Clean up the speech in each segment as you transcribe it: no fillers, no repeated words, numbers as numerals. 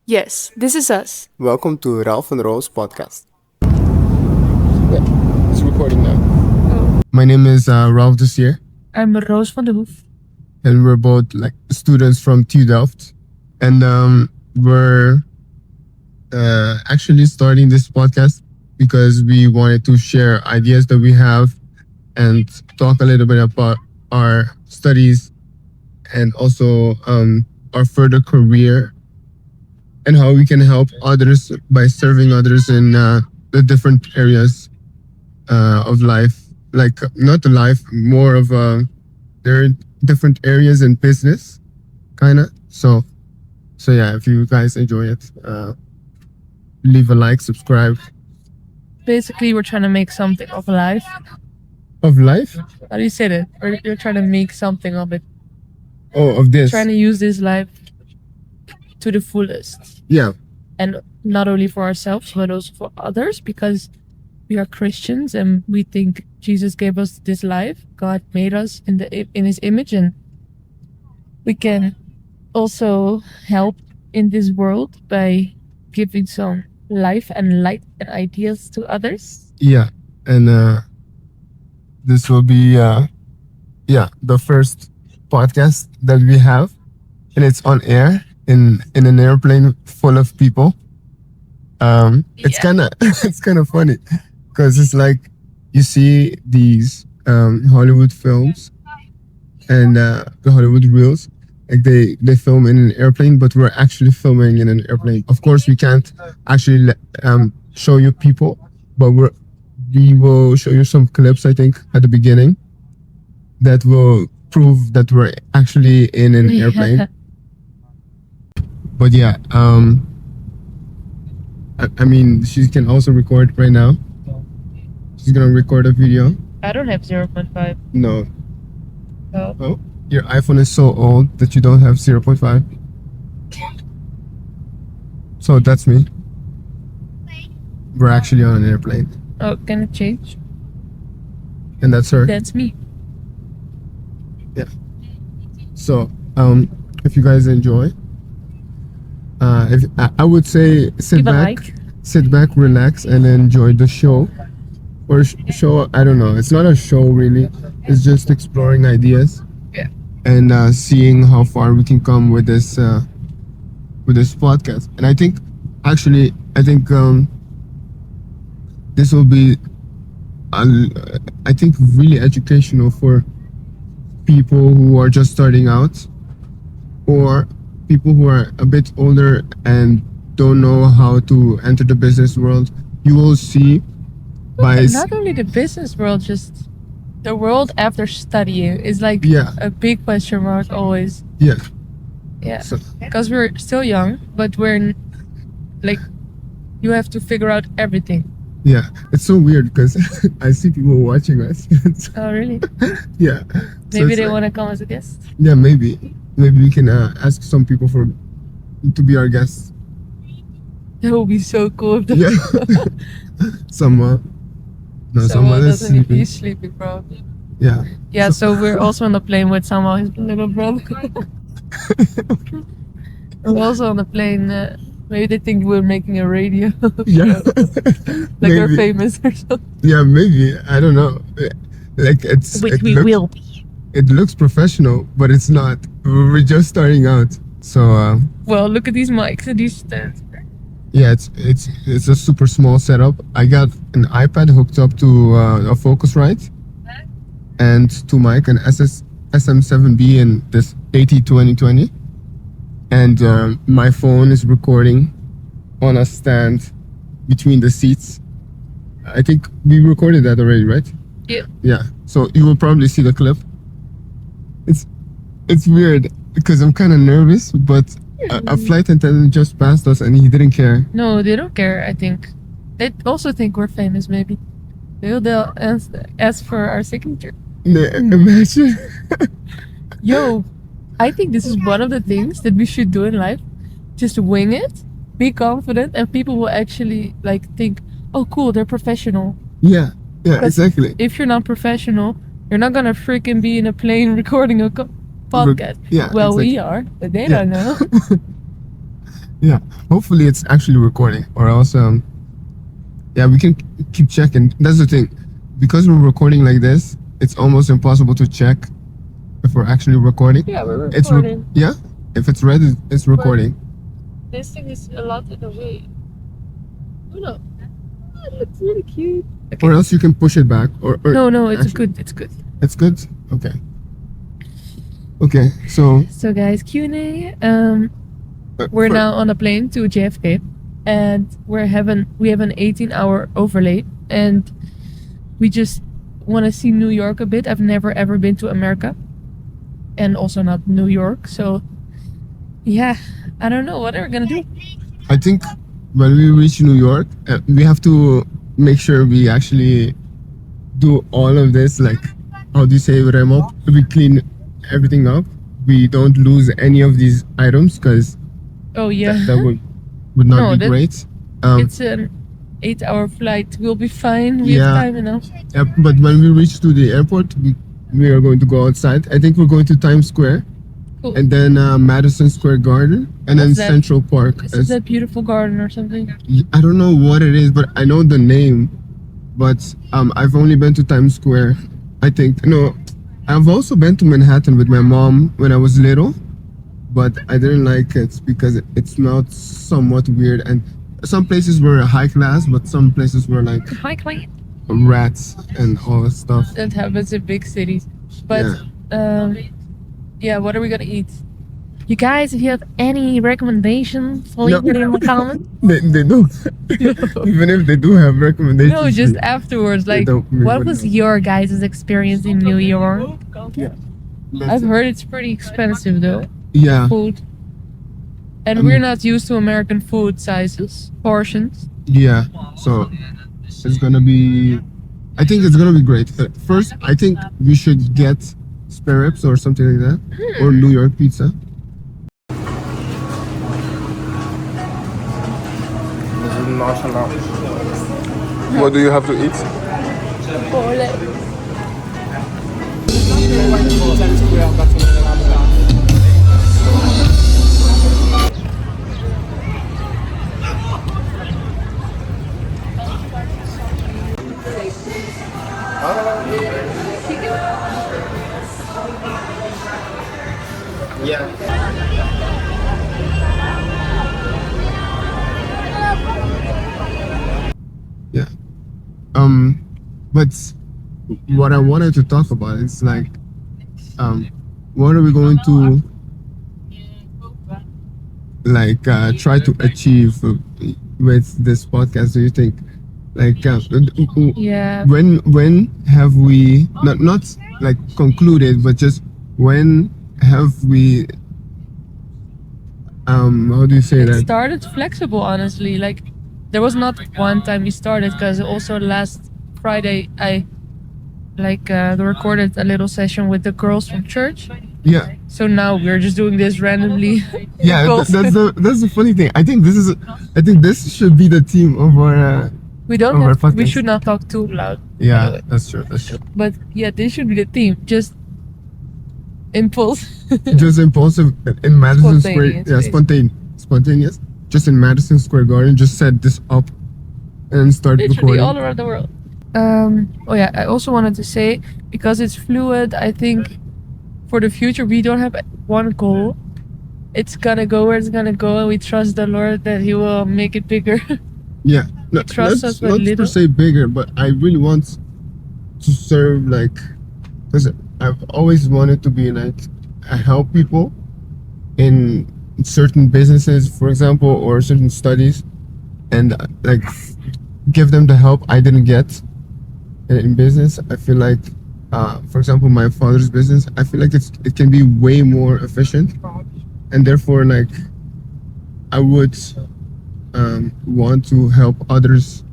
Yes, this is us. Welcome to Ralph&Roos podcast. Yeah, it's recording now. My name is Ralph this year, I'm Roos van de Hoef. and we're both like students from TU Delft, and we're actually starting this podcast because we wanted to share ideas that we have and talk a little bit about our studies and also our further career and how we can help others by serving others in the different areas of life. Like not the life, more of there are different areas in business, kind of. So yeah, if you guys enjoy it, leave a like, subscribe. Basically, we're trying to make something of life. Of life? How do you say that? Or you're trying to make something of it. Oh, of this. Trying to use this life to the fullest. Yeah. And not only for ourselves, but also for others, because we are Christians and we think Jesus gave us this life. God made us in His image, and we can also help in this world by giving some life and light and ideas to others. Yeah, and this will be the first podcast that we have, and it's on air in an airplane full of people. It's kind of it's kind of funny because it's like you see these Hollywood films and the Hollywood reels, like they film in an airplane, but we're actually filming in an airplane. Of course, we can't actually show you people, but we will show you some clips, I think, at the beginning that will prove that we're actually in an airplane. But yeah, I mean, she can also record right now. She's gonna record a video. I don't have 0.5. No. Oh. Oh, your iPhone is so old that you don't have 0.5. So that's me. We're actually on an airplane. Oh, can it change? And that's her. That's me. Yeah. So, if you guys enjoy, if I would say Give a like. sit back, relax, and enjoy the show. Or show, I don't know. It's not a show really. It's just exploring ideas. Yeah. And seeing how far we can come with this podcast. And I think this will be, I think, really educational for people who are just starting out, or people who are a bit older and don't know how to enter the business world. You will see by Not only the business world, just the world after studying is like a big question mark always. Yeah. Yeah. Because we're still young, but we're like, you have to figure out everything. Yeah, it's so weird because I see people watching us. Oh, really? Yeah. Maybe they want to come as a guest. Yeah, maybe we can ask some people to be our guests. That would be so cool. If Yeah. Someone is doesn't need to be sleeping. sleeping, bro. Yeah. Yeah, so we're also on the plane with someone, his little brother. We're also on the plane. Maybe they think we're making a radio. Yeah. Like we're famous or something. Yeah, maybe. I don't know. Like will be. It looks professional, but it's not. We're just starting out. So well, look at these mics and these stands. yeah, it's a super small setup. I got an iPad hooked up to a Focusrite and to mic, an SM7B and this AT2020. And my phone is recording on a stand between the seats. I think we recorded that already, right? Yeah. Yeah. So you will probably see the clip. It's weird because I'm kind of nervous, but a flight attendant just passed us and he didn't care. No, they don't care, I think. They also think we're famous, maybe. They'll ask for our signature. Imagine. Yo, I think this is one of the things that we should do in life. Just wing it, be confident, and people will actually like think, oh cool, they're professional. Yeah, exactly. If you're not professional, you're not gonna freaking be in a plane recording a podcast. Yeah, well, exactly. we are, but they don't know. Yeah. Hopefully it's actually recording, or else yeah, we can keep checking. That's the thing, because we're recording like this, it's almost impossible to check if we're actually recording. Yeah, we're It's recording. yeah. If it's red, it's recording. This thing is a lot in the way. Oh no, it looks really cute. Okay. Or else you can push it back. Or No, it's actually, good. It's good. It's good. Okay. Okay. So guys, Q&A. uh, We're for- now on a plane to JFK, and we have an 18-hour overlay, and we just want to see New York a bit. I've never ever been to America, and also not New York. So yeah, I don't know what are we gonna do. I think when we reach New York, we have to make sure we actually do all of this. Like, how do you say, remo? We clean everything up. We don't lose any of these items, because Oh yeah, that would not No, be that- great. it's an 8-hour flight. We'll be fine. We Yeah. have time enough. Yeah, but when we reach to the airport, we are going to go outside. I think we're going to Times Square, Cool. and then Madison Square Garden, and then What's that? Central Park. Is that beautiful garden or something? I don't know what it is, but I know the name. But I've only been to Times Square. I think no, I've also been to Manhattan with my mom when I was little, but I didn't like it because it smelled somewhat weird, and some places were high class, but some places were like Hi, client. rats and all that stuff. That happens in big cities. But yeah, what are we gonna eat? You guys, if you have any recommendations, leave it in the comments. They don't. Even if they do have recommendations. No, just afterwards. Like, what was your guys' experience in New York? I've heard it's pretty expensive though. Yeah. Food. And we're not used to American food sizes, portions. Yeah. So it's gonna be. I think it's gonna be great. First, I think we should get spare ribs or something like that, or New York pizza. What do you have to eat? Yeah. But what I wanted to talk about is like, what are we going to like try to achieve with this podcast? Do you think? Like, Yeah. when have we not like concluded, but just when have we? How do you say It that? started flexible, honestly. Like, there was not one time we started, because also last Friday I recorded a little session with the girls from church. Yeah. So now we're just doing this randomly. Yeah, Goals. that's the funny thing. I think this should be the theme of our. We don't Over have, we podcast. should not talk too loud. Yeah, that's true. That's true. But yeah, this should be the theme. Just impulse. Just impulsive in Madison Square. Spontaneous, Yeah, spontaneous. Just in Madison Square Garden, just set this up and start Literally recording. all around the world. Oh yeah, I also wanted to say, because it's fluid, I think for the future we don't have one goal. It's gonna go where it's gonna go, and we trust the Lord that He will make it bigger. Yeah, no, Trust us with not little. per se bigger, but I really want to serve, like, because I've always wanted to be like, I help people in certain businesses, for example, or certain studies, and like give them the help I didn't get in business. I feel like, for example, my father's business, I feel like it can be way more efficient, and therefore, like, I would want to help others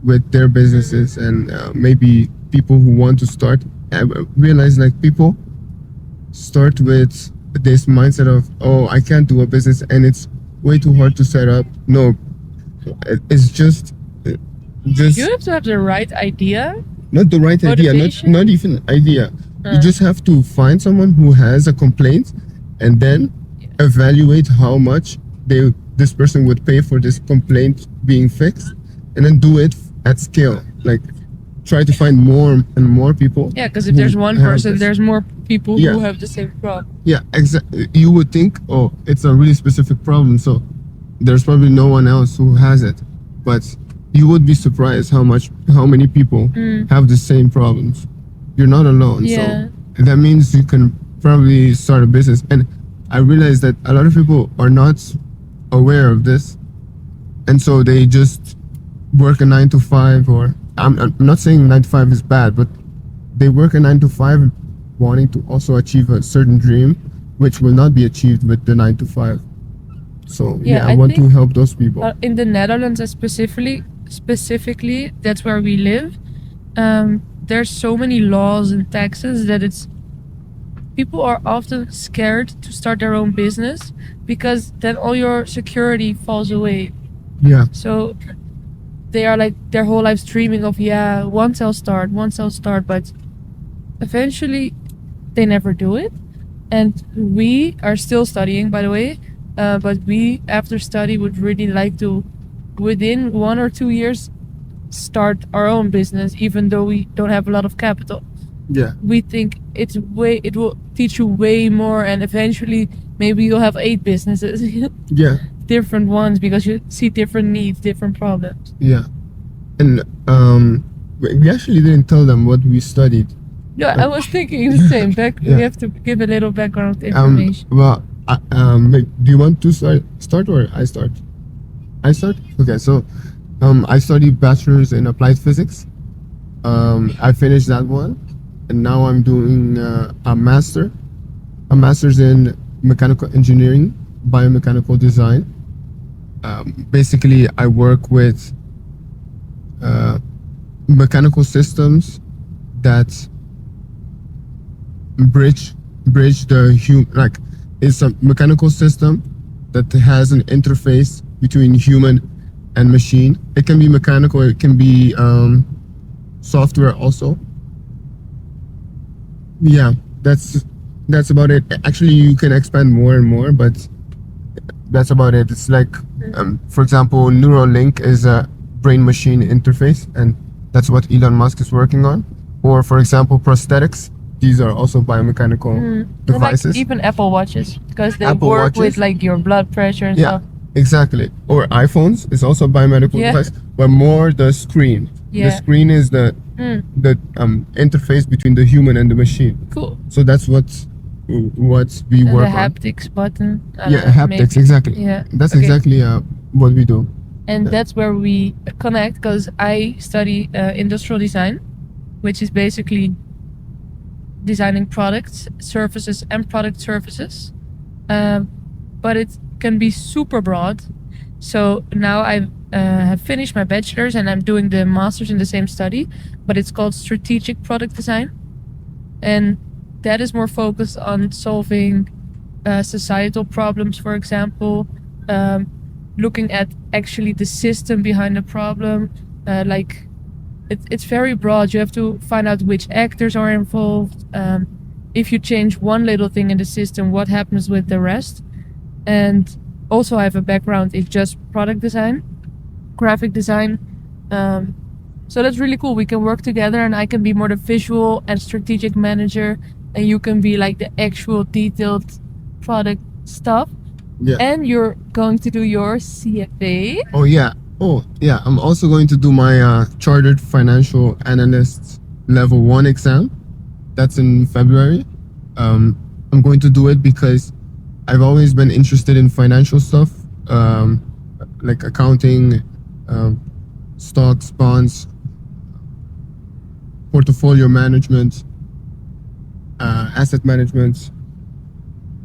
with their businesses, and maybe people who want to start. I realize, like, people start with this mindset of, oh, I can't do a business and it's way too hard to set up. No, it's just You have to have the right idea. not the right idea, Motivation? not even idea. You Uh. just have to find someone who has a complaint, and then evaluate how much they this person would pay for this complaint being fixed, and then do it at scale. Like try to find more and more people. Yeah, because if who there's one have person, this. there's more people Yeah. who have the same problem. Yeah, exactly. You would think, oh, it's a really specific problem, so there's probably no one else who has it. But you would be surprised how many people have the same problems. You're not alone. Yeah. So that means you can probably start a business. And I realize that a lot of people are not aware of this, and so they just work a 9 to 5, or I'm not saying 9 to 5 is bad, but they work a 9 to 5 wanting to also achieve a certain dream, which will not be achieved with the 9 to 5. So Yeah, I I want to think, help those people. In the Netherlands, specifically, that's where we live. There's so many laws and taxes that people are often scared to start their own business because then all your security falls away. Yeah, So they are like their whole lives dreaming of, once I'll start, but eventually they never do it. And we are still studying, by the way, but we, after study, would really like to, within 1 or 2 years, start our own business, even though we don't have a lot of capital. yeah, We think it will teach you way more, and eventually maybe you'll have 8 businesses, yeah, different ones, because you see different needs, different problems. yeah. And we actually didn't tell them what we studied. Yeah, I was thinking the same. Yeah. We have to give a little background information. Well, do you want to start or I start? I start. Okay, so I studied bachelor's in applied physics. I finished that one, and now I'm doing a master's in mechanical engineering, biomechanical design. Basically, I work with mechanical systems that bridge the like it's a mechanical system that has an interface between human and machine. It can be mechanical, it can be software also. Yeah, that's about it. Actually, you can expand more and more, but that's about it. It's like for example, Neuralink is a brain machine interface, and that's what Elon Musk is working on. Or for example, prosthetics. These are also biomechanical devices. Like even Apple Watches, because they Apple work Watches? with like your blood pressure and Yeah, stuff. exactly. Or iPhones is also a biomedical Yeah. device, but more the screen. The Yeah. screen is the interface between the human and the machine. Cool. So that's what we And work the on. haptics button. I Yeah, don't know, haptics, maybe. exactly. Yeah. That's okay. exactly what we do. And Yeah. that's where we connect, because I study industrial design, which is basically designing products, services, and product services. But it can be super broad. So now I have finished my bachelor's and I'm doing the master's in the same study, but it's called strategic product design. And that is more focused on solving societal problems, for example, looking at actually the system behind the problem. Like it's very broad. You have to find out which actors are involved. If you change one little thing in the system, what happens with the rest? And also, I have a background in just product design, graphic design. So that's really cool. We can work together, and I can be more the visual and strategic manager, and you can be like the actual detailed product stuff. Yeah. And you're going to do your CFA. Oh yeah. I'm also going to do my Chartered Financial Analyst Level 1 exam. That's in February. I'm going to do it because I've always been interested in financial stuff, like accounting, stocks, bonds, portfolio management, asset management,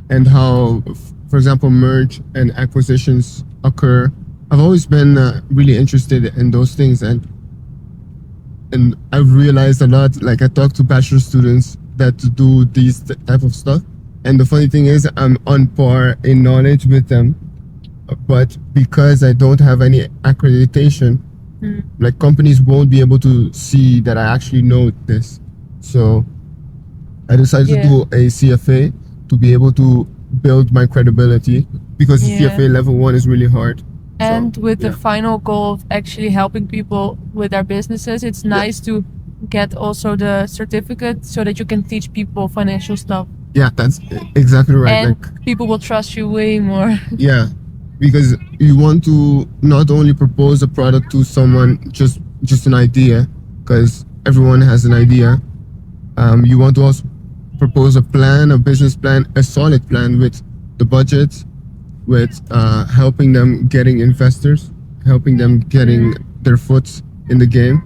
and how, for example, merge and acquisitions occur. I've always been really interested in those things, and I've realized a lot. Like I talk to bachelor students that do these type of stuff, and the funny thing is I'm on par in knowledge with them, but because I don't have any accreditation, like companies won't be able to see that I actually know this. So I decided to do a CFA to be able to build my credibility, because the Yeah. CFA level 1 is really hard. And So, with the yeah. final goal of actually helping people with their businesses, it's nice to get also the certificate so that you can teach people financial stuff. Yeah, that's exactly right. And Like, people will trust you way more. yeah, because you want to not only propose a product to someone, just an idea, because everyone has an idea. You want to also propose a plan, a business plan, a solid plan with the budget, with helping them getting investors, helping them getting their foot in the game,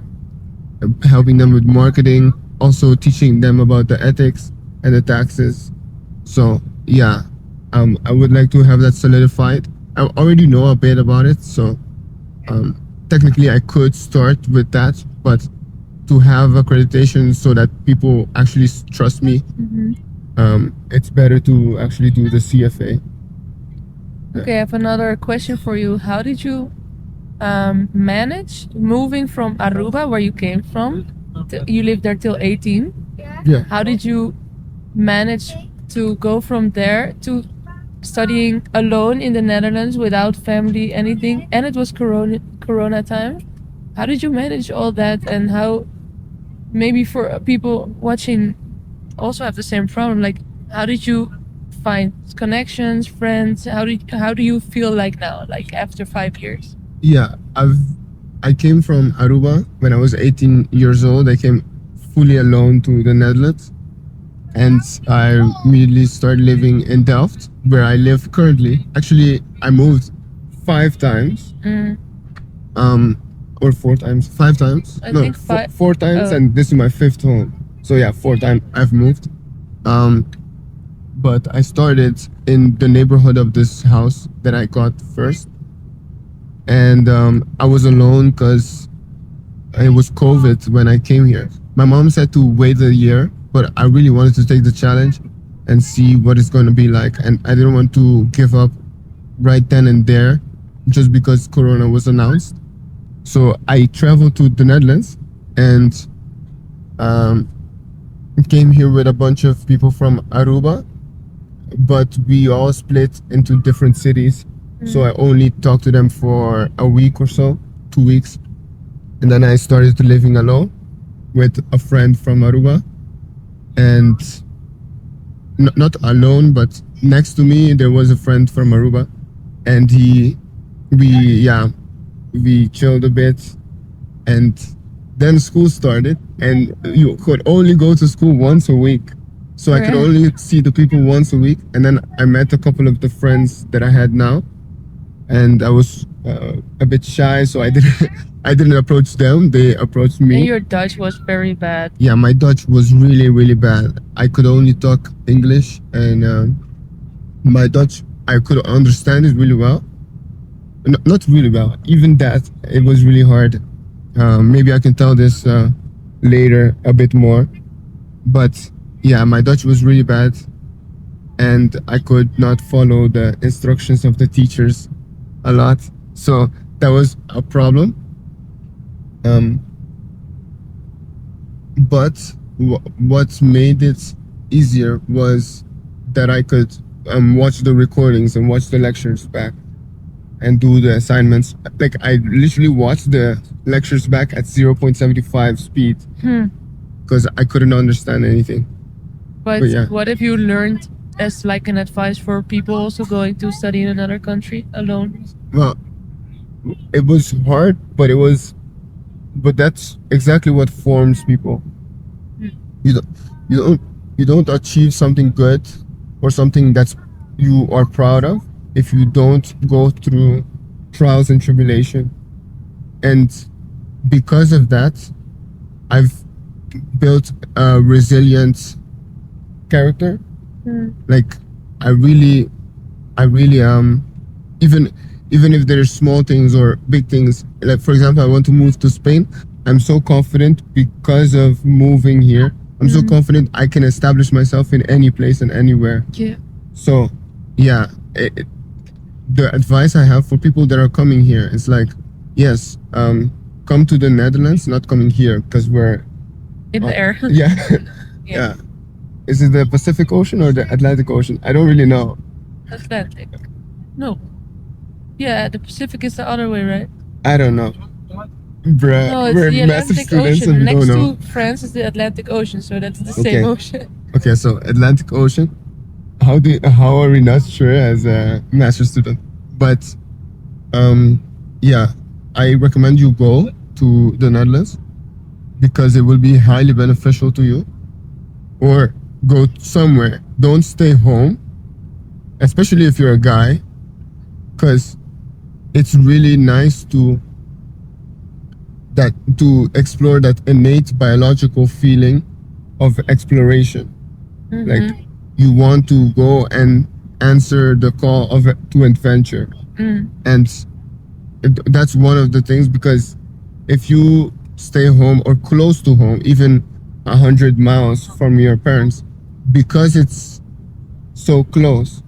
helping them with marketing, also teaching them about the ethics and the taxes. So yeah, I would like to have that solidified. I already know a bit about it, so technically I could start with that, but to have accreditation so that people actually trust me, it's better to actually do the CFA. Okay, I have another question for you. How did you manage moving from Aruba, where you came from? You lived there till 18. Yeah. How did you manage to go from there to studying alone in the Netherlands without family, anything? And it was Corona time. How did you manage all that? And how, maybe for people watching, also have the same problem? Like, how did you find connections, friends? How do you feel like now, like after 5 years? Yeah, I came from Aruba when I was 18 years old. I came fully alone to the Netherlands, and I immediately started living in Delft, where I live currently. Actually, I moved 5 times, or 4 times, 5 times. I No, think four times, oh. and this is my 5th home. So yeah, 4 times I've moved. But I started in the neighborhood of this house that I got first, and I was alone because it was COVID when I came here. My mom said to wait a year, but I really wanted to take the challenge and see what it's going to be like, and I didn't want to give up right then and there just because Corona was announced. So I traveled to the Netherlands and um, came here with a bunch of people from Aruba, but we all split into different cities. So I only talked to them for a week or so, 2 weeks. And then I started living alone with a friend from Aruba. And not alone, but next to me, there was a friend from Aruba. And we chilled a bit. And then school started, and you could only go to school once a week. So I could only see the people once a week. And then I met a couple of the friends that I had now, and I was a bit shy, so I didn't I didn't approach them. They approached me. And your Dutch was very bad. Yeah, my Dutch was really, really bad. I could only talk English, and my Dutch, I could understand it really well. Not really well. Even that, it was really hard. Maybe I can tell this later a bit more. But yeah, my Dutch was really bad, and I could not follow the instructions of the teachers a lot. So that was a problem. But what made it easier was that I could watch the recordings and watch the lectures back and do the assignments. Like, I literally watched the lectures back at 0.75 speed because I couldn't understand anything. But yeah. what if you learned as like an advice for people also going to study in another country alone? Well, it was hard, but that's exactly what forms people. You don't, you don't achieve something good or something that's you are proud of if you don't go through trials and tribulation. And because of that, I've built a resilient character. Like, I really even if there's small things or big things, like for example, I want to move to Spain. I'm so confident because of moving here. I'm so confident I can establish myself in any place and anywhere. Yeah. So yeah, the advice I have for people that are coming here is like, yes, come to the Netherlands, not coming here because we're In the air. yeah. Yeah. Is it the Pacific Ocean or the Atlantic Ocean? I don't really know. Atlantic. No. Yeah, the Pacific is the other way, right? I don't know. Bruh, No, it's we're the massive Atlantic students and Ocean. we don't Next know. to France is the Atlantic Ocean, so that's the same Okay. ocean. Okay, so Atlantic Ocean. How are we not sure as a master student? But yeah, I recommend you go to the Netherlands because it will be highly beneficial to you. Or go somewhere. Don't stay home, especially if you're a guy, because it's really nice to explore that innate biological feeling of exploration. Like you want to go and answer the call to adventure, and that's one of the things, because if you stay home or close to home, even 100 miles from your parents, because it's so close,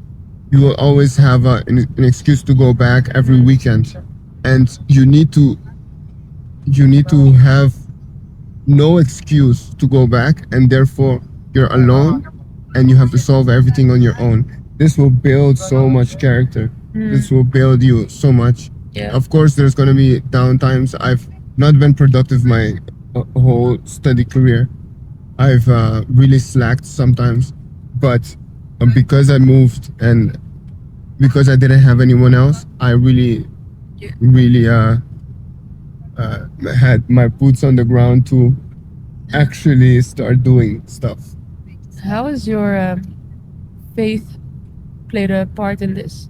you will always have an excuse to go back every weekend, and you need to have no excuse to go back, and therefore you're alone and you have to solve everything on your own. This will build so much character. This will build you so much. Yeah. Of course, there's going to be downtimes. I've not been productive my whole study career. I've really slacked sometimes, but because I moved and because I didn't have anyone else, I really, really had my boots on the ground to actually start doing stuff. How has your faith played a part in this?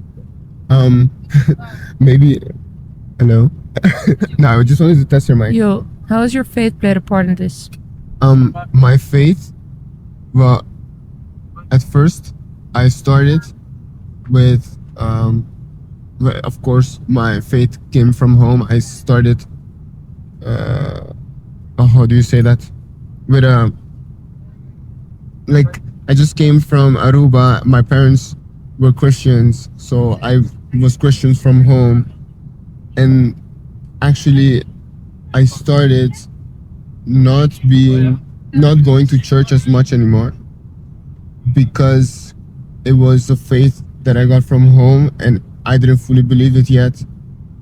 Um, maybe. Hello. No, I just wanted to test your mic. Yo, how has your faith played a part in this? My faith. Well, at first, I started with well, of course, my faith came from home. I started. How do you say that? With like I just came from Aruba. My parents were Christians, so I was Christians from home, and actually, I started not going to church as much anymore because it was a faith that I got from home, and I didn't fully believe it yet.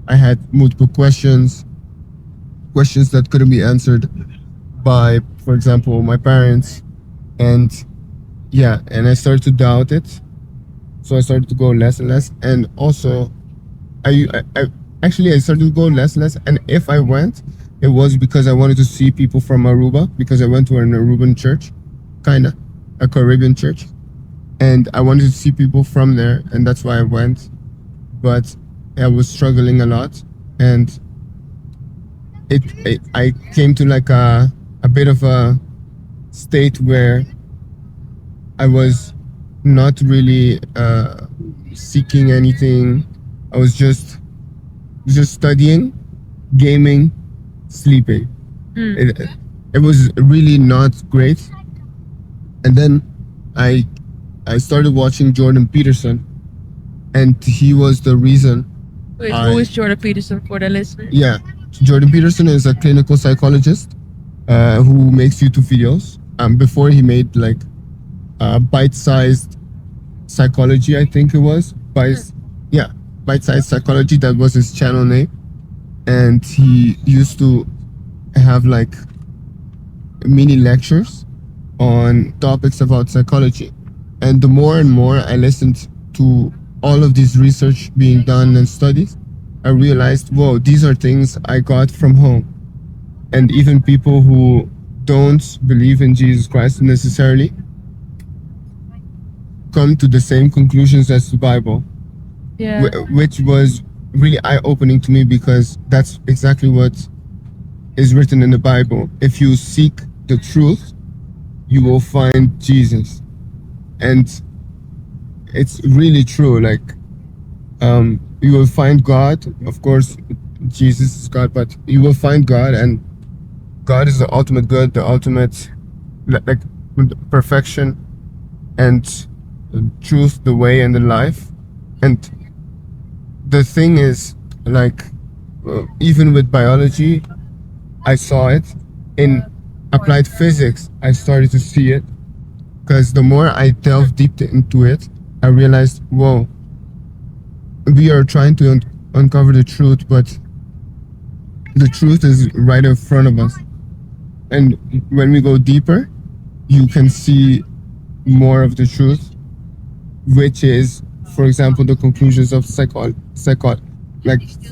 I had multiple questions that couldn't be answered by, for example, my parents, and yeah, and I started to doubt it. So I started to go less and less, and also I actually I started to go less and less. And if I went, it was because I wanted to see people from Aruba, because I went to an Aruban church, kinda a Caribbean church, and I wanted to see people from there, and that's why I went. But I was struggling a lot, and I came to like a bit of a state where I was not really seeking anything. I was just studying, gaming, sleeping. It was really not great. And then I I started watching Jordan Peterson, and he was the reason. Wait, who is Jordan Peterson for the listener? Yeah, Jordan Peterson is a clinical psychologist who makes YouTube videos. Before he made like bite-sized psychology, I think it was. Yeah, bite-sized psychology. That was his channel name, and he used to have like mini lectures on topics about psychology. And the more and more I listened to all of this research being done and studies, I realized, whoa, these are things I got from home. And even people who don't believe in Jesus Christ necessarily come to the same conclusions as the Bible. Yeah. Which was really eye-opening to me, because that's exactly what is written in the Bible. If you seek the truth, you will find Jesus. And it's really true. Like, you will find God. Of course, Jesus is God, but you will find God, and God is the ultimate good, the ultimate like perfection and truth, the way, and the life. And the thing is, like, even with biology, I saw it. In applied physics, I started to see it, because the more I delved deep into it, I realized, whoa, we are trying to uncover the truth, but the truth is right in front of us. And when we go deeper, you can see more of the truth, which is, for example, the conclusions of like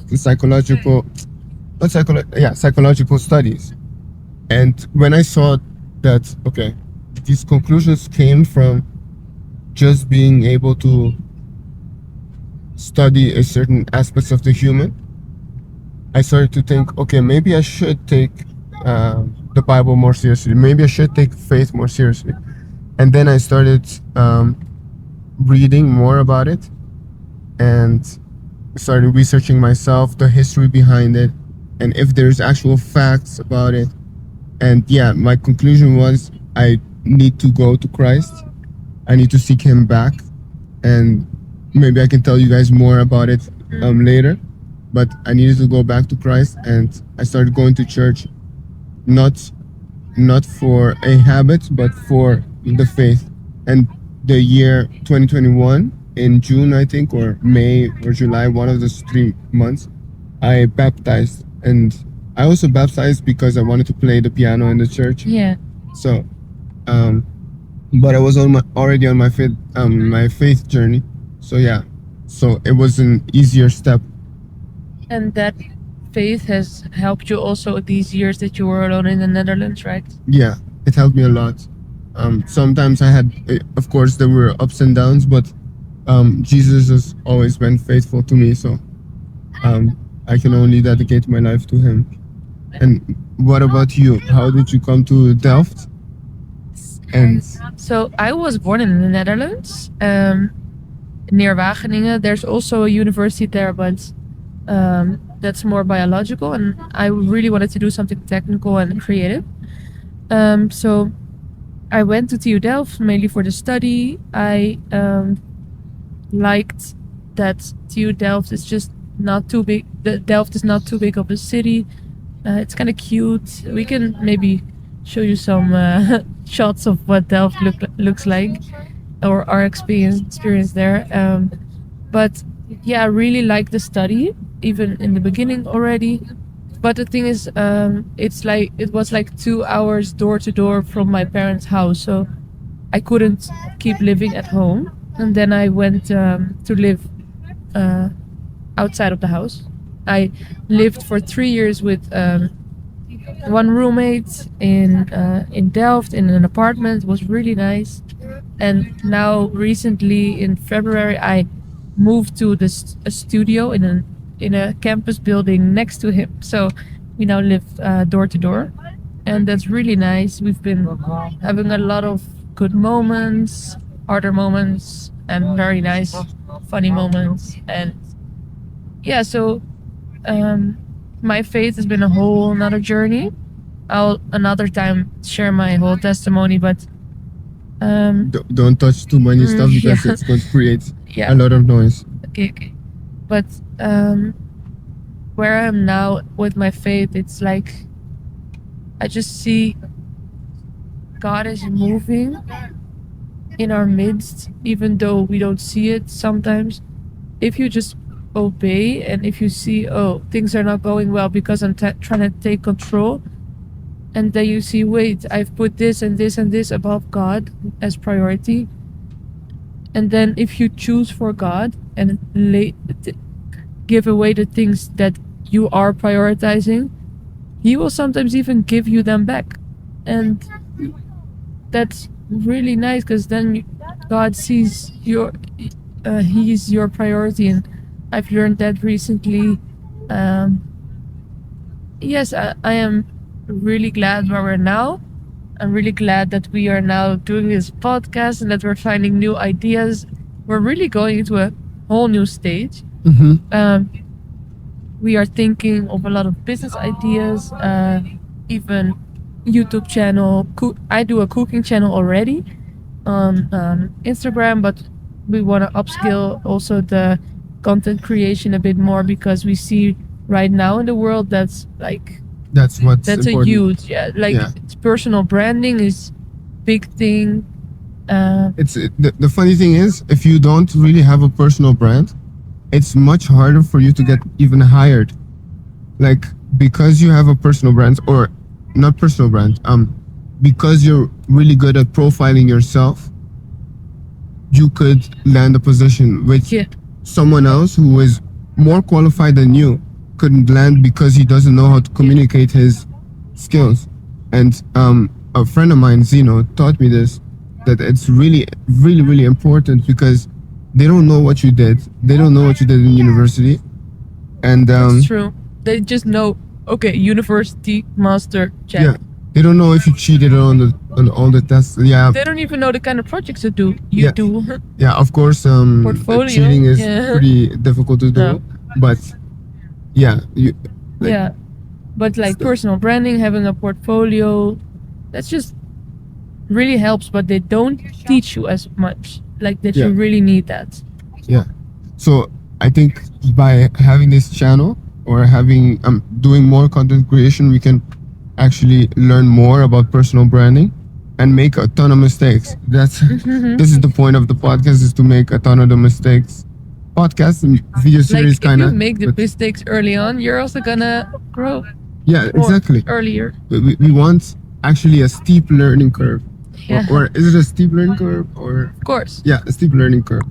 the psychological, not psychological studies. And when I saw that, okay, these conclusions came from just being able to study a certain aspects of the human, I started to think, okay, maybe I should take the Bible more seriously. Maybe I should take faith more seriously. And then I started reading more about it and started researching myself, the history behind it, and if there's actual facts about it. And yeah, my conclusion was I need to go to Christ. I need to seek him back. And maybe I can tell you guys more about it later. But I needed to go back to Christ, and I started going to church, not not for a habit, but for the faith. And the year 2021, in June, I think, or May or July, one of those 3 months, I baptized. And I also baptized because I wanted to play the piano in the church. Yeah. So, but I was already on my faith journey. So yeah, so it was an easier step. And that faith has helped you also these years that you were alone in the Netherlands, right? Yeah, it helped me a lot. Sometimes I had, of course, there were ups and downs, but Jesus has always been faithful to me. So I can only dedicate my life to him. And what about you? How did you come to Delft? And So I was born in the Netherlands, near Wageningen. There's also a university there, but that's more biological, and I really wanted to do something technical and creative. So I went to TU Delft mainly for the study. I liked that TU Delft is just not too big. Delft is not too big of a city. It's kind of cute. We can maybe show you some shots of what Delft looks like, or our experience there. But yeah, I really like the study, even in the beginning already. But the thing is, it was like 2 hours door to door from my parents' house, so I couldn't keep living at home. And then I went to live outside of the house. I lived for 3 years with one roommate in Delft in an apartment. It was really nice. And now recently in February I moved to a studio in a campus building next to him. So we now live door to door, and that's really nice. We've been having a lot of good moments, harder moments, and very nice, funny moments. And yeah, so my faith has been a whole another journey. I'll another time share my whole testimony, but don't touch too many stuff because yeah. it's going to create Yeah. a lot of noise. Okay. But where I am now with my faith, it's like I just see God is moving in our midst, even though we don't see it sometimes. If you just obey, and if you see, oh, things are not going well because I'm trying to take control, and then you see, wait, I've put this and this and this above God as priority. And then if you choose for God and give away the things that you are prioritizing, he will sometimes even give you them back. And that's really nice, because then God sees he's your priority. And I've learned that recently. Yes, I am really glad where we're now. I'm really glad that we are now doing this podcast and that we're finding new ideas. We're really going into a whole new stage. We are thinking of a lot of business ideas, even YouTube channel. I do a cooking channel already on Instagram, but we want to upskill also the content creation a bit more, because we see right now in the world that's That's a important. huge, it's personal branding is big thing. It's the funny thing is, if you don't really have a personal brand, it's much harder for you to get even hired. Like, because you have a personal brand, or not personal brand, because you're really good at profiling yourself, you could land a position which Yeah. someone else who is more qualified than you couldn't land because he doesn't know how to communicate his skills. And a friend of mine, Zeno, taught me this, that it's really, really, really important, because they don't know what you did. They don't know what you did in university. And That's true. They just know, okay, university master, check. yeah, they don't know if you cheated on all the tests. Yeah, They don't even know the kind of projects you do. Yeah. Do. yeah. Of course, Portfolio, cheating is yeah. pretty difficult to do, No. but yeah, you like, Yeah. But like stuff. personal branding, having a portfolio, that's just really helps, but they don't teach you as much. Like that Yeah. you really need that. Yeah. So I think by having this channel, or having doing more content creation, we can actually learn more about personal branding and make a ton of mistakes. That's this is the point of the podcast, is to make a ton of the mistakes. Podcast and video Like series if you kind of. make the mistakes early on, you're also gonna grow Yeah, more exactly. earlier. We want actually a steep learning curve. Yeah. Or is it a steep learning curve, or Of course. yeah, a steep learning curve?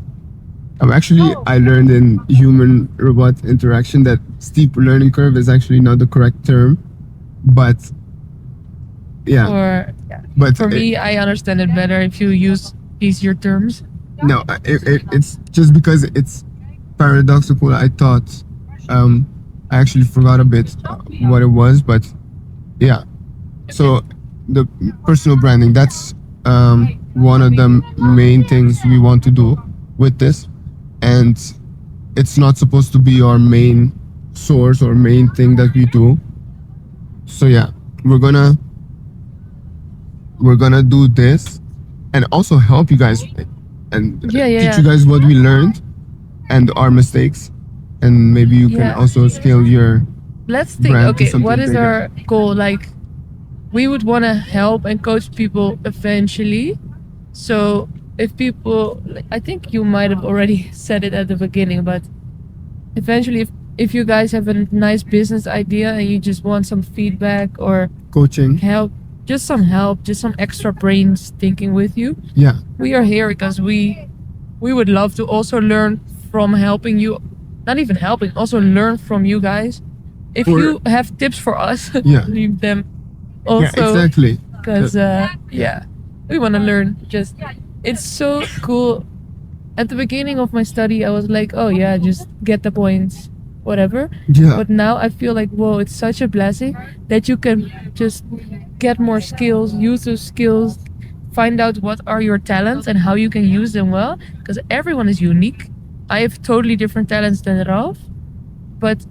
Actually, I learned in human robot interaction that steep learning curve is actually not the correct term, but yeah, Or yeah. but For me, I understand it better if you use easier terms. no, it's just because it's paradoxical. I thought, I actually forgot a bit what it was, but yeah. So the personal branding, that's one of the main things we want to do with this, and it's not supposed to be our main source or main thing that we do. So yeah, we're gonna do this, and also help you guys, and Yeah, yeah, teach yeah. you guys what we learned and our mistakes, and maybe you can Yeah. also scale your Let's think. brand to Okay, something what is bigger. our goal? Like, we would want to help and coach people eventually. So if people, like, I think you might have already said it at the beginning, but eventually, if you guys have a nice business idea and you just want some feedback or Coaching. help, just some extra brains thinking with you, Yeah, we are here because we would love to also learn from helping you. Not even helping, also learn from you guys. If Or- you have tips for us, Yeah. leave them yeah, also, exactly. because yeah, we want to learn. Just it's so cool. At the beginning of my study, I was like, oh yeah, just get the points, whatever. Yeah, But now I feel like, whoa, it's such a blessing that you can just get more skills, use those skills, find out what are your talents and how you can use them well. Because everyone is unique. I have totally different talents than Ralph, but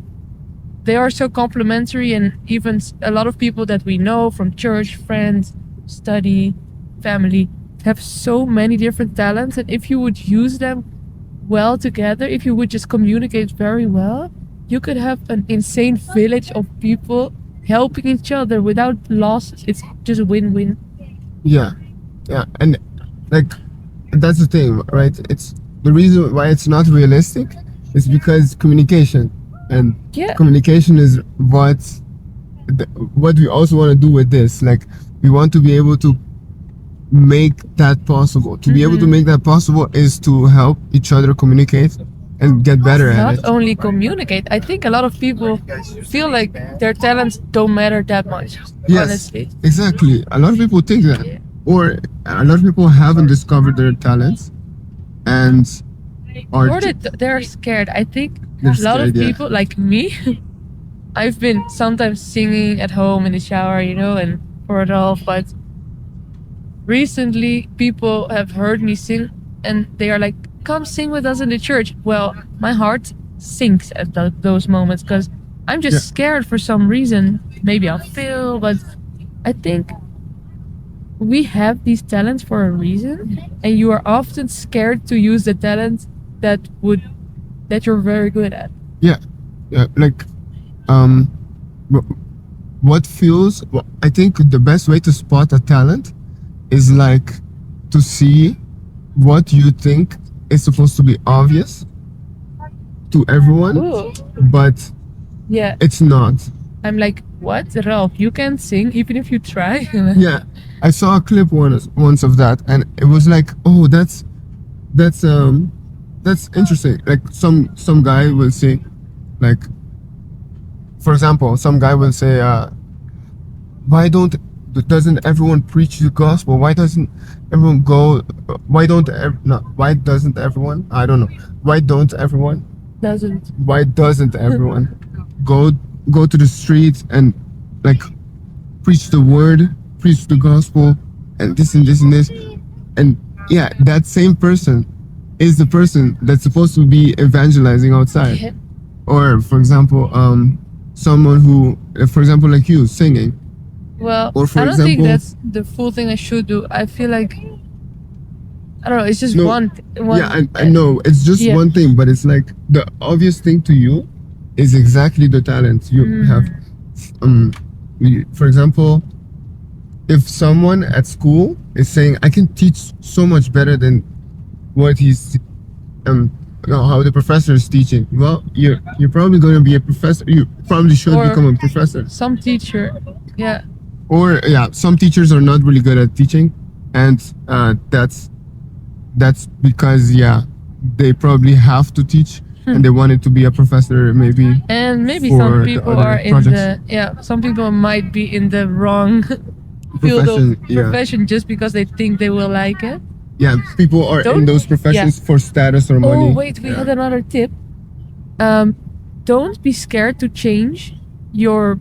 they are so complementary. And even a lot of people that we know from church, friends, study, family, have so many different talents. And if you would use them well together, if you would just communicate very well, you could have an insane village of people helping each other without losses. It's just a win-win. yeah, yeah, and like, that's the thing, right? It's the reason why it's not realistic is because communication, and Yeah. communication is what we also want to do with this. Like, we want to be able to make that possible. To be able to make that possible is to help each other communicate and get better at Not it. only communicate. I think a lot of people feel like their talents don't matter that much. Yes, Honestly. exactly. A lot of people think that, Yeah. or a lot of people haven't discovered their talents, and are Or they're scared. I think They're a lot of scared, yeah. people like me, I've been sometimes singing at home in the shower, and for it all, but recently people have heard me sing and they are like, come sing with us in the church. Well, my heart sinks at those moments because I'm just Yeah. scared for some reason. Maybe I'll fail, but I think we have these talents for a reason, and you are often scared to use the talent that you're very good at. yeah, like, wh- what feels, I think the best way to spot a talent is like to see what you think is supposed to be obvious, to everyone, Ooh. but Yeah. it's not. I'm like, what? Ralph, you can't sing even if you try? Yeah, I saw a clip once of that, and it was like, oh, that's interesting. Like some guy will say, like, for example, some guy will say, why don't doesn't everyone preach the gospel? Why doesn't everyone go? Why doesn't everyone? I don't know. Why don't everyone? Doesn't. Why doesn't everyone go go to the streets and like preach the word, preach the gospel, and this and this and this, and yeah, that same person is the person that's supposed to be evangelizing outside. Yeah. Or for example, someone who, for example, like you singing. Well, Or for I don't think example, that's the full thing I should do. I feel like I don't know. It's just no, one. yeah, I know it's just Yeah. one thing, but it's like the obvious thing to you is exactly the talent you have. For example, if someone at school is saying, I can teach so much better than what he's how the professor is teaching, well, you're probably going to be a professor. You probably should Or become a professor. some teacher. Yeah. Or yeah, some teachers are not really good at teaching, and that's because yeah, they probably have to teach and they wanted to be a professor maybe. And maybe for some the people other are in projects. some people might be in the wrong field Profession, of yeah. profession just because they think they will like it. Yeah, people are Don't- in those professions for status or money. Oh wait, we Yeah. had another tip. Don't be scared to change your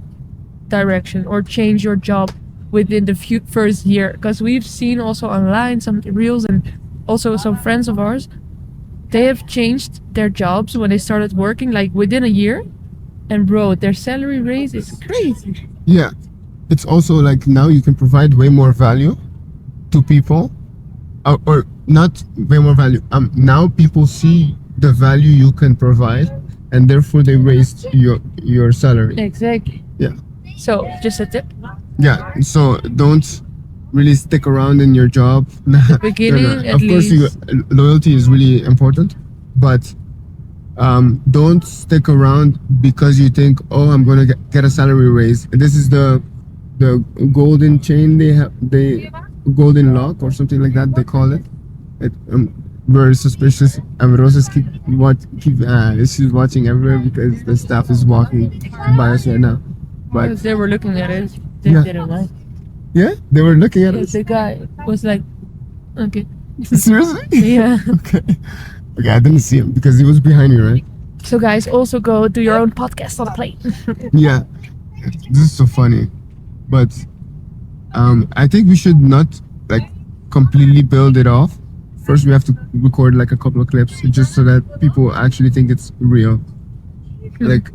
direction or change your job within the first year, because we've seen also online some reels and also some friends of ours. They have changed their jobs when they started working like within a year, and bro, their salary raise is crazy. Yeah, it's also like now you can provide way more value to people, or not way more value. Now people see the value you can provide, and therefore they raised your salary. Exactly. Yeah. So just a tip. Yeah, so don't really stick around in your job. The beginning, at Of course, least. loyalty is really important, but don't stick around because you think, oh, I'm gonna get a salary raise. This is the golden chain they have, golden lock or something like that they call it. Very suspicious. Roses she's watching everywhere because the staff is walking by us right now. But They were looking at it. They Yeah. didn't like. yeah, they were looking at it. us. The guy was like, okay. Seriously? Yeah. Okay. Okay, I didn't see him because he was behind you, right? So guys, also go do your own podcast on the plane. Yeah. This is so funny. But I think we should not like completely build it off. First we have to record like a couple of clips just so that people actually think it's real. Like,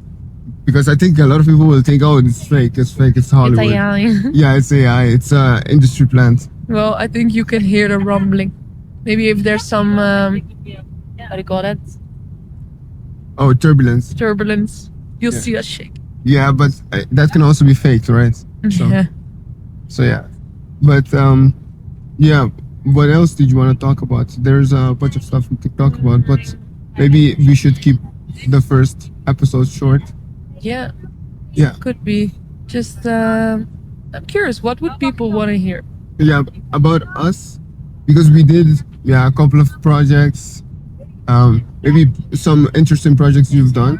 because I think a lot of people will think, oh, it's fake, it's Hollywood. It's AI. Yeah, it's AI, it's industry plant. Well, I think you can hear the rumbling. Maybe if there's some how do you call that? Oh, turbulence. Turbulence. You'll Yeah. see us shake. Yeah, but that can also be faked, right? So, Yeah. so yeah. But yeah, what else did you want to talk about? There's a bunch of stuff we could talk about, but maybe we should keep the first episode short. Yeah. Yeah. Could be. Just I'm curious, what would people want to hear? Yeah, about us, because we did a couple of projects. Maybe some interesting projects you've done.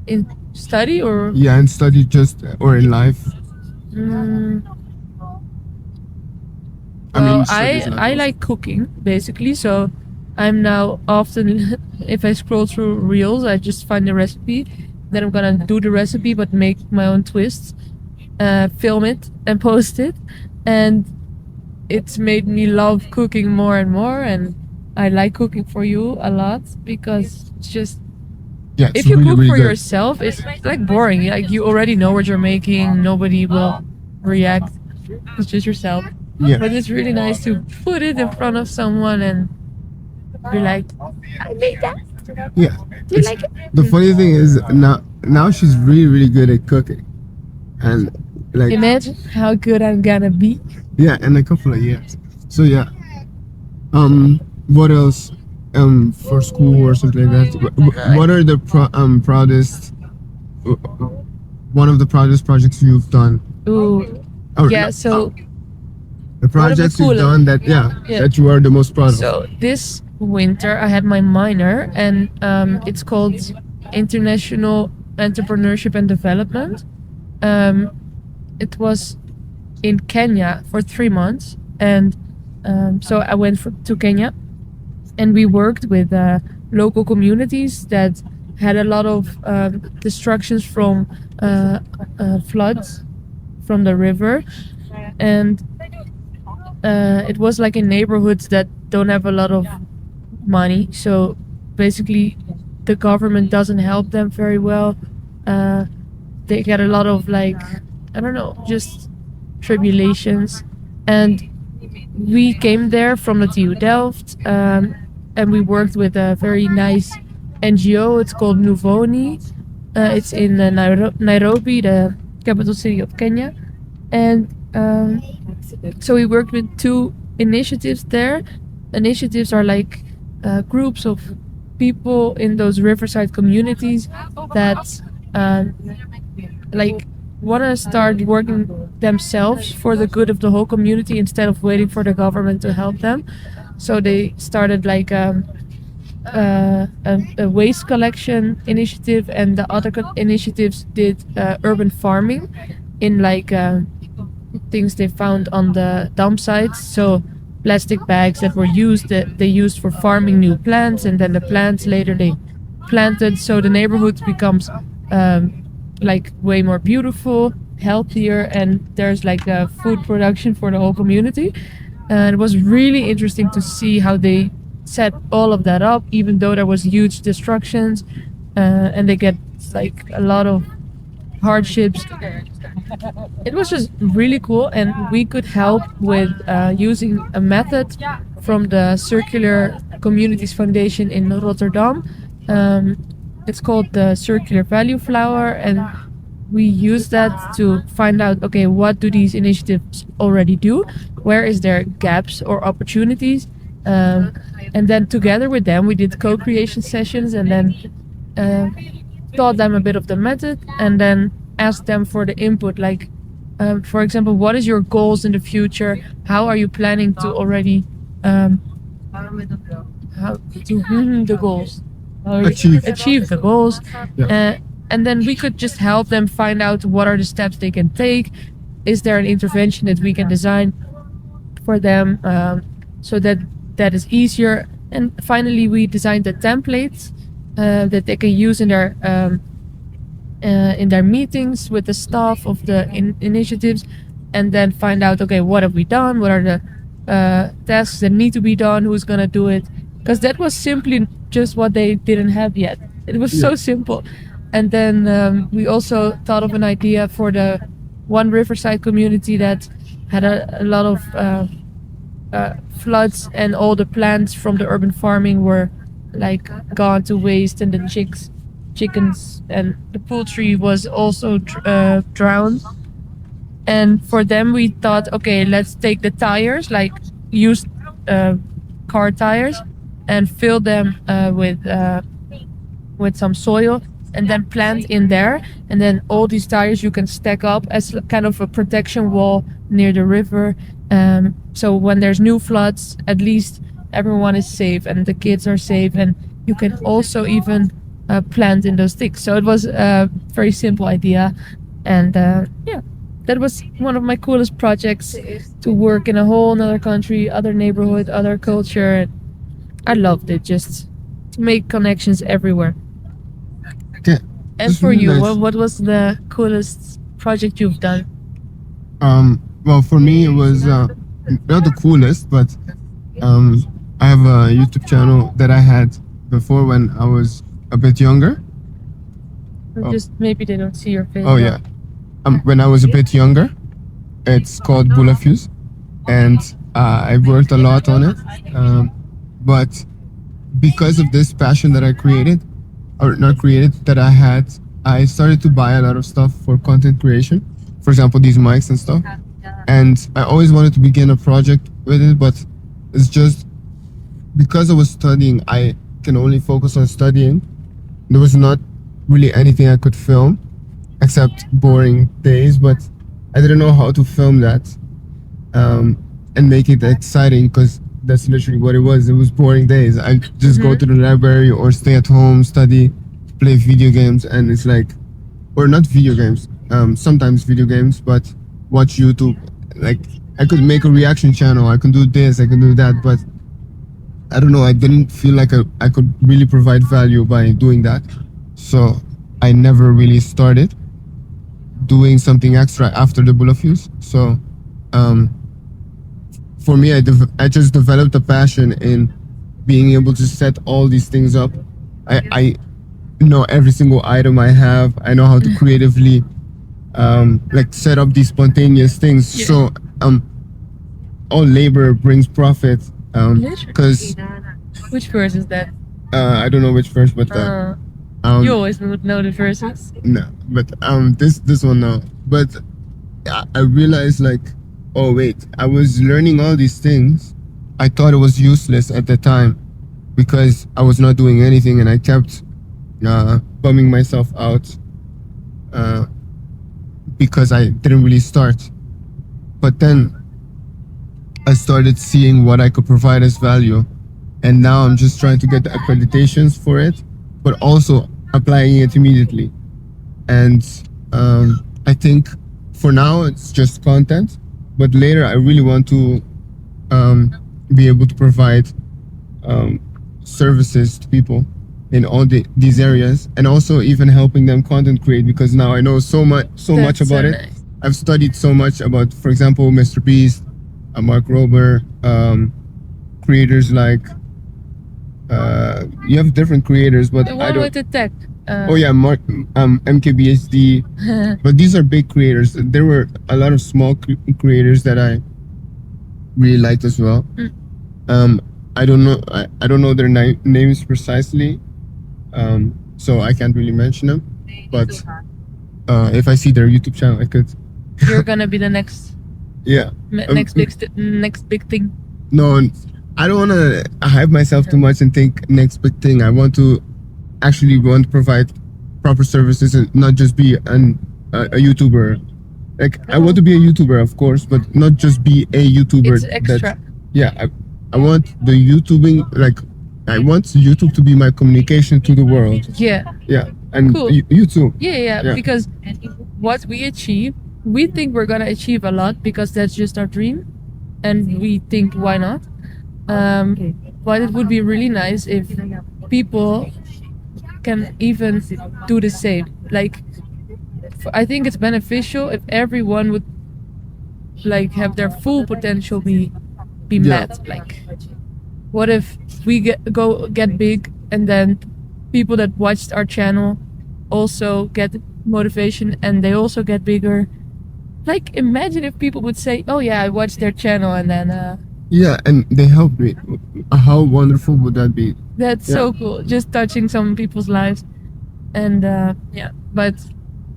In study or Yeah, in study just or in life. Mm, I mean, well, studies, not I also. like cooking basically, so I'm now often if I scroll through reels, I just find the recipe, then I'm gonna do the recipe but make my own twists, film it and post it, and it's made me love cooking more and more, and I like cooking for you a lot because it's just Yeah, it's if you really, cook really for good. yourself, it's like boring. Like you already know what you're making. Nobody will react. It's just yourself. Yeah. But it's really nice to put it in front of someone and be like, I made that. Yeah. Do you It's- like it? The funny thing is now she's really, really good at cooking, and like Imagine how good I'm gonna be. yeah, in a couple of years. So yeah. What else? for school or something like that. Right. What are the proudest one of the proudest projects you've done? Ooh. Or Yeah, no, so the one of the projects you've coolest. done that, yeah, Yeah. that you are the most proud of. So this winter I had my minor, and it's called International Entrepreneurship and Development. Um, it was in Kenya for 3 months, and so I went to Kenya, and we worked with local communities that had a lot of destructions from floods from the river, and it was like in neighborhoods that don't have a lot of money. So basically, the government doesn't help them very well. Uh, they get a lot of like, I don't know, just tribulations. And we came there from the TU Delft, and we worked with a very nice NGO. It's called Nuvoni. It's in Nairobi, the capital city of Kenya. And so we worked with two initiatives there. Initiatives are like groups of people in those riverside communities that um, like want to start working themselves for the good of the whole community instead of waiting for the government to help them. So they started like a waste collection initiative, and the other initiatives did urban farming in like things they found on the dump sites. So plastic bags that were used that they used for farming new plants, and then the plants later they planted, so the neighborhood becomes like way more beautiful, healthier, and there's like a food production for the whole community. And it was really interesting to see how they set all of that up, even though there was huge destructions, and they get like a lot of hardships. It was just really cool, and we could help with using a method from the Circular Communities Foundation in Rotterdam. It's called the Circular Value Flower, and we use that to find out, okay, what do these initiatives already do, where is there gaps or opportunities, and then together with them we did co-creation sessions, and then uh, taught them a bit of the method, and then asked them for the input, like for example, what is your goals in the future, how are you planning to already how to the goals, achieve the goals. Yeah. And then we could just help them find out what are the steps they can take. Is there an intervention that we can design for them, so that that is easier? And finally, we designed the templates that they can use in their meetings with the staff of the initiatives, and then find out, okay, what have we done? What are the tasks that need to be done? Who's gonna do it? Because that was simply just what they didn't have yet. It was so Yeah. simple. And then we also thought of an idea for the one riverside community that had a lot of floods, and all the plants from the urban farming were like gone to waste, and the chickens and the poultry was also drowned. And for them we thought, okay, let's take the tires, like used uh, car tires, and fill them with some soil, and then plant in there. And then all these tires you can stack up as kind of a protection wall near the river. So when there's new floods, at least everyone is safe and the kids are safe, and you can also even plant in those sticks. So it was a very simple idea, and yeah, that was one of my coolest projects, to work in a whole another country, other neighborhood, other culture. I loved it, just to make connections everywhere. Okay. And That's for really you, nice. what was the coolest project you've done? Well, for me, it was not the coolest, but um, I have a YouTube channel that I had before when I was a bit younger. Oh. Just maybe they don't see your face. Oh yeah. When I was a bit younger, it's called Bulafuse, and I worked a lot on it. But because of this passion that I created, or not created, that I had, I started to buy a lot of stuff for content creation. For example, these mics and stuff. And I always wanted to begin a project with it, but it's just because I was studying, I can only focus on studying. There was not really anything I could film except boring days, but I didn't know how to film that and make it exciting because that's literally what it was. It was boring days. I just go to the library or stay at home, study, play video games, and it's like, or not video games, sometimes video games, but watch YouTube. Like, I could make a reaction channel, I can do this, I can do that, but I don't know, I didn't feel like I could really provide value by doing that. So I never really started doing something extra after the bullet fuse. So um, for me, I just developed a passion in being able to set all these things up. I know every single item I have. I know how to creatively like set up these spontaneous things. Yeah. So all labor brings profit. Because Which verse is that? I don't know which verse, but You always would know the verses. no, but this one now. But I realized like, oh wait, I was learning all these things. I thought it was useless at the time because I was not doing anything, and I kept bumming myself out because I didn't really start. But then I started seeing what I could provide as value, and now I'm just trying to get the accreditations for it, but also applying it immediately. And I think for now it's just content, but later I really want to be able to provide services to people in all these areas, and also even helping them content create, because now I know so much about it. Nice. I've studied so much about, for example, Mr. Beast, Mark Rober, creators like you have different creators, but The I one don't. with the tech. Oh yeah, Mark, MKBHD. But these are big creators. There were a lot of small creators that I really liked as well. I don't know. I don't know their names precisely, so I can't really mention them. But if I see their YouTube channel, I could. You're gonna be the next Yeah. next big thing. No, I don't want to hype myself too much and think next big thing. I want to provide proper services and not just be a YouTuber. Like, I want to be a YouTuber, of course, but not just be a YouTuber. It's extra. I want the YouTubing, like, I want YouTube to be my communication to the world. Yeah. Yeah, and Cool. you too. Yeah. Because what we achieve, we think we're gonna achieve a lot because that's just our dream, and we think why not. But it would be really nice if people can even do the same. Like, I think it's beneficial if everyone would like have their full potential be met. Like, what if we get big, and then people that watched our channel also get motivation and they also get bigger? Like, imagine if people would say, "Oh yeah, I watched their channel," and then Yeah, and they helped me. How wonderful would that be? that's so cool. Just touching some people's lives, and yeah. But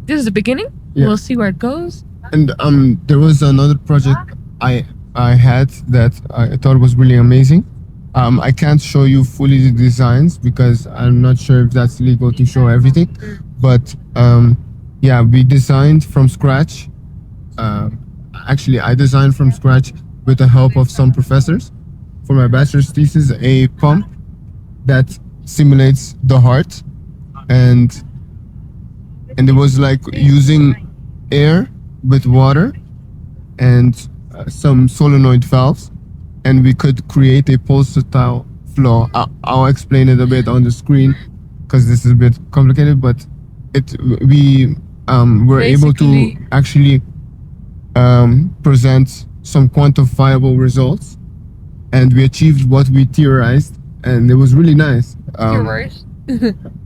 this is the beginning. Yeah. We'll see where it goes. And there was another project I had that I thought was really amazing. I can't show you fully the designs because I'm not sure if that's legal to show everything. But yeah, we designed from scratch. Actually, I designed from scratch with the help of some professors for my bachelor's thesis a pump that simulates the heart, and it was like using air with water and some solenoid valves, and we could create a pulsatile flow. I'll explain it a bit on the screen because this is a bit complicated, but we were able to Basically- actually present some quantifiable results, and we achieved what we theorized, and it was really nice.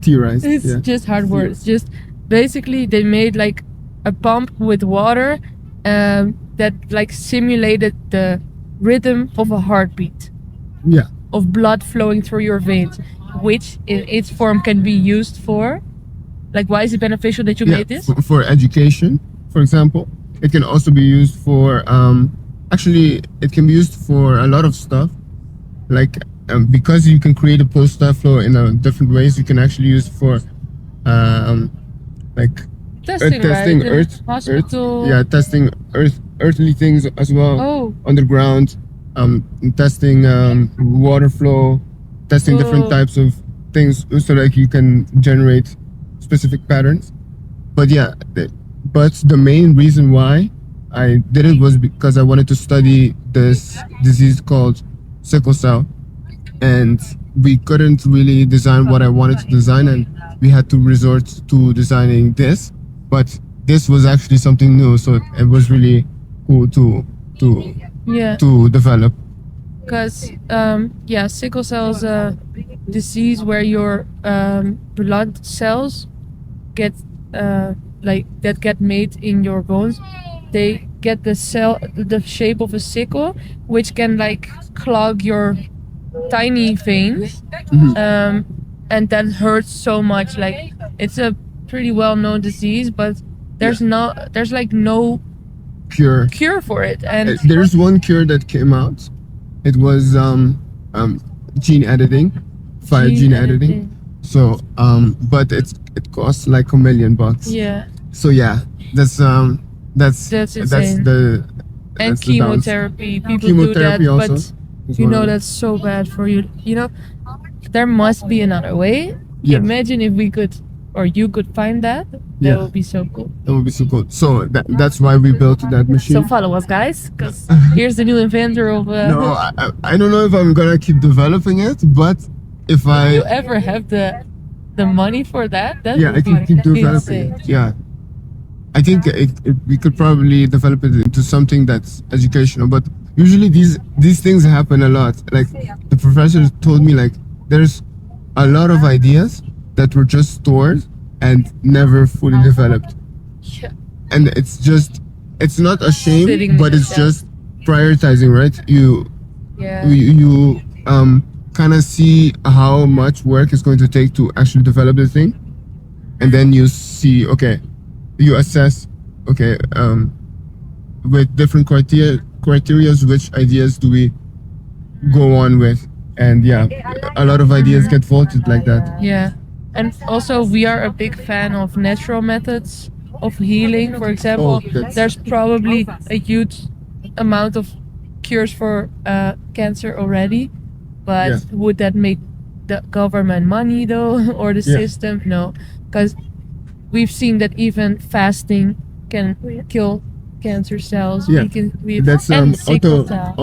Theorized. It's Yeah. just hard words. Just basically, they made like a pump with water that like simulated the rhythm of a heartbeat, Yeah. of blood flowing through your veins, which in its form can be used for. Like, why is it beneficial that you Yeah, made this? for education, for example. It can also be used for actually it can be used for a lot of stuff. Like, because you can create a post flow in different ways, you can actually use for um, like Testing, testing right? In hospital. yeah, testing earthly things as well, Oh, underground, testing water flow, testing different whoa. types of things, so like you can generate specific patterns. But yeah, but the main reason why I did it was because I wanted to study this disease called sickle cell, and we couldn't really design what I wanted to design, and we had to resort to designing this. But this was actually something new, so it was really cool to Yeah. to develop. Because yeah, sickle cell is a disease where your blood cells get like that get made in your bones. They get the shape of a sickle, which can like clog your tiny veins, and that hurts so much. Like it's a pretty well known disease, but there's like no Cure. cure for it. And There's one cure that came out. It was gene editing, via gene editing. So but it costs like $1 million. Yeah, So yeah, that's That's insane. the and that's the downs- chemotherapy. People Chemotherapy do that, also. but you know that's so bad for you. You know, there must be another way. Yeah. Imagine if we could, or you could find that. That Yeah. would be so cool. That would be so cool. So that's why we built that machine. So follow us, guys, because here's the new inventor of. No, I don't know if I'm gonna keep developing it, but if If I you ever have the money for that, that yeah, I would can keep be developing insane. it. Yeah, I think we could probably develop it into something that's educational. But usually these things happen a lot. Like the professor told me, like there's a lot of ideas that were just stored and never fully developed. Yeah. And it's not a shame, Sitting but with it's yourself. just prioritizing, right? Yeah. You kind of see how much work is going to take to actually develop the thing, and then you see, okay, you assess, okay, with different criterias, which ideas do we go on with? And yeah, a lot of ideas get voted like that. Yeah. And also, we are a big fan of natural methods of healing. For example, Oh, that's- there's probably a huge amount of cures for cancer already. But Yeah. would that make the government money though, or the Yeah. system? No, because we've seen that even fasting can kill cancer cells. Yeah. We That's and sickle cell.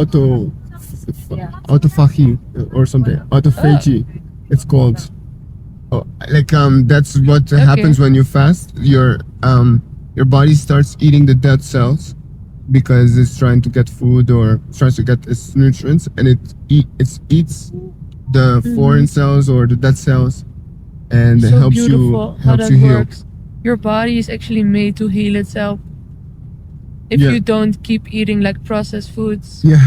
autophagy or something. Autophagy, it's called. Oh, like that's what happens when you fast. Your body starts eating the dead cells because it's trying to get food or tries to get its nutrients, and it eats the foreign cells or the dead cells, and it So helps beautiful you how that heal. works. Your body is actually made to heal itself. If Yeah. you don't keep eating like processed foods. Yeah,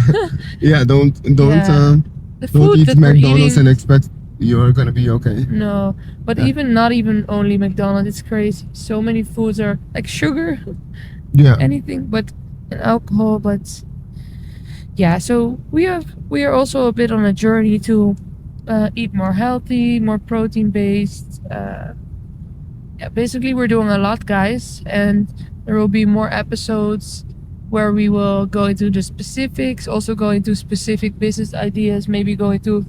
yeah. Don't Yeah. The don't food eat that we're McDonald's eating. and expect you're gonna be okay. No, but Yeah. not even only McDonald's. It's crazy. So many foods are like sugar, Yeah, anything but alcohol. But yeah, so we are also a bit on a journey to eat more healthy, more protein based. Yeah, basically we're doing a lot, guys, and there will be more episodes where we will go into the specifics, also go into specific business ideas, maybe go into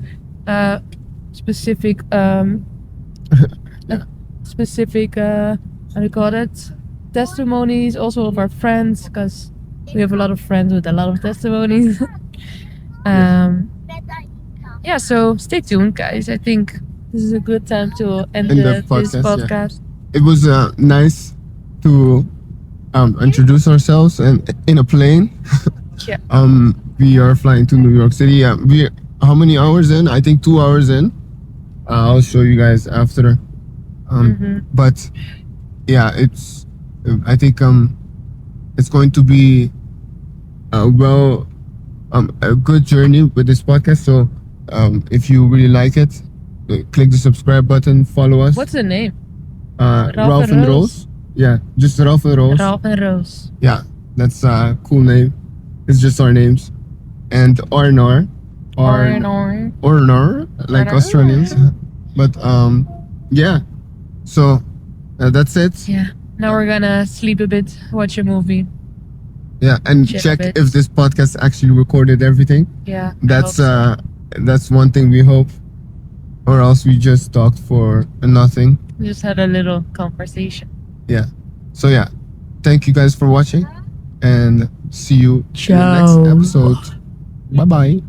specific specific how do you call it, testimonies also of our friends, because we have a lot of friends with a lot of testimonies. Yeah, so stay tuned, guys. I think this is a good time to end this podcast. it was nice to introduce ourselves and in a plane. Yeah. We are flying to New York City. We how many hours in? I think 2 hours in. I'll show you guys after. But yeah, it's I think it's going to be a good journey with this podcast. So if you really like it, click the subscribe button, follow us. What's the name? Ralph&Roos. Yeah, just Ralph&Roos. Ralph&Roos. Yeah, that's a cool name. It's just our names. And R&R. R&R. or no, like Australians. But yeah. So that's it. Yeah. Now we're gonna sleep a bit, watch a movie. Yeah, and Chill a check bit. if this podcast actually recorded everything. Yeah. I That's hope so. that's one thing we hope, or else we just talked for nothing. We just had a little conversation. Yeah. So yeah, thank you guys for watching, and see you in the Ciao. next episode. Bye bye.